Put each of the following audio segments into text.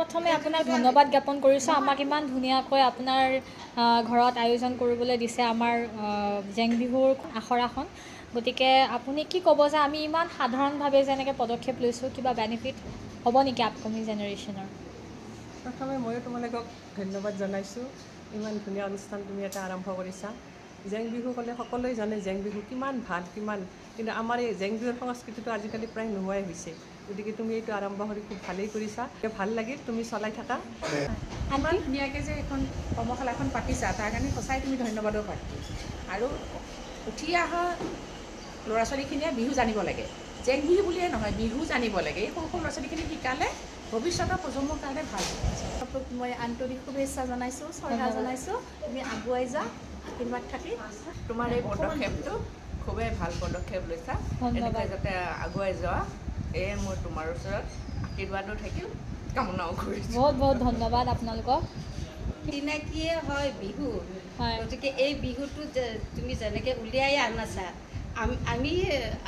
প্ৰথমে আপোনাক ধন্যবাদ জ্ঞাপন কৰিছোঁ আমাক ইমান ধুনীয়াকৈ আপোনাৰ ঘৰত আয়োজন কৰিবলৈ দিছে আমাৰ জেং বিহুৰ আখৰাখন গতিকে আপুনি কি ক'ব যে আমি ইমান সাধাৰণভাৱে যেনেকৈ পদক্ষেপ লৈছোঁ কিবা বেনিফিট হ'ব নেকি আপকামিং জেনেৰেশ্যনৰ প্ৰথমে ময়ো তোমালোকক ধন্যবাদ জনাইছোঁ ইমান ধুনীয়া অনুষ্ঠান তুমি এটা আৰম্ভ কৰিছা জেং বিহু ক'লে সকলোৱে জানে জেং বিহু কিমান ভাল কিমান কিন্তু আমাৰ এই জেং বিহুৰ সংস্কৃতিটো আজিকালি প্ৰায় নোহোৱাই হৈছে গতিকে তুমি এইটো আৰম্ভ কৰি খুব ভালেই কৰিছা ভাল লাগিল তুমি চলাই থাকা ইমান ধুনীয়াকৈ যে এখন কৰ্মশালাখন পাতিছা তাৰ কাৰণে সঁচাই তুমি ধন্যবাদো পায় আৰু উঠি অহা ল'ৰা ছোৱালীখিনিয়ে বিহু জানিব লাগে জেং বিহু বুলিয়ে নহয় বিহু জানিব লাগে এই সৰু সৰু ল'ৰা ছোৱালীখিনি শিকালে ভৱিষ্যতৰ প্ৰজন্মৰ কাৰণে ভাল মই আন্তৰিক শুভেচ্ছা জনাইছোঁ শ্ৰদ্ধা জনাইছোঁ তুমি আগুৱাই যোৱা আশীৰ্বাদ থাকি তোমাৰ এই পদক্ষেপটো খুবেই ভাল পদক্ষেপ লৈছা এনেকৈ যাতে আগুৱাই যোৱা এয়ে মই তোমাৰ ওচৰত আশীৰ্বাদো থাকিল কামনাও কৰিছোঁ বহুত বহুত ধন্যবাদ আপোনালোকক চিনাকিয়ে হয় বিহু গতিকে এই বিহুটো তুমি যেনেকৈ উলিয়াই আনাছা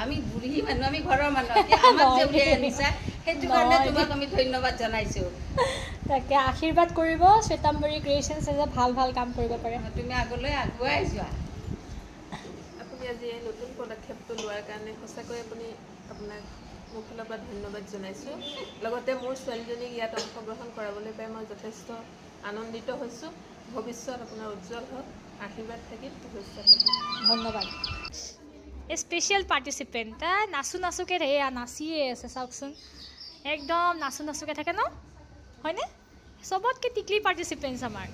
আমি বুঢ়ী মানুহ আমি ঘৰৰ মানুহ আমাক যে উলিয়াই আনিছা সেইটো কাৰণে তোমাক আমি ধন্যবাদ জনাইছোঁ তাকে আশীৰ্বাদ কৰিব শ্বেতাম্বৰী ক্ৰিয়েশ্যনছে যে ভাল ভাল কাম কৰিব পাৰে তুমি আগলৈ আগুৱাই যোৱা আপুনি আজি এই নতুন পদক্ষেপটো লোৱাৰ কাৰণে সঁচাকৈ আপোনাক মোৰ ফালৰ পৰা ধন্যবাদ জনাইছোঁ লগতে মোৰ ছোৱালীজনীক ইয়াত অংশগ্ৰহণ কৰাবলৈ পাই মই যথেষ্ট আনন্দিত হৈছোঁ ভৱিষ্যত আপোনাৰ উজ্জ্বল হওক আশীৰ্বাদ থাকিল শুভেচ্ছা থাকিল ধন্যবাদ স্পেচিয়েল পাৰ্টিচিপেণ্ট নাচো নাচোকৈ এয়া নাচিয়ে আছে চাওকচোন একদম নাচো নাচোকৈ থাকে ন হয়নে চবতকৈ টিকলি পাৰ্টিচিপেণ্টছ আমাৰ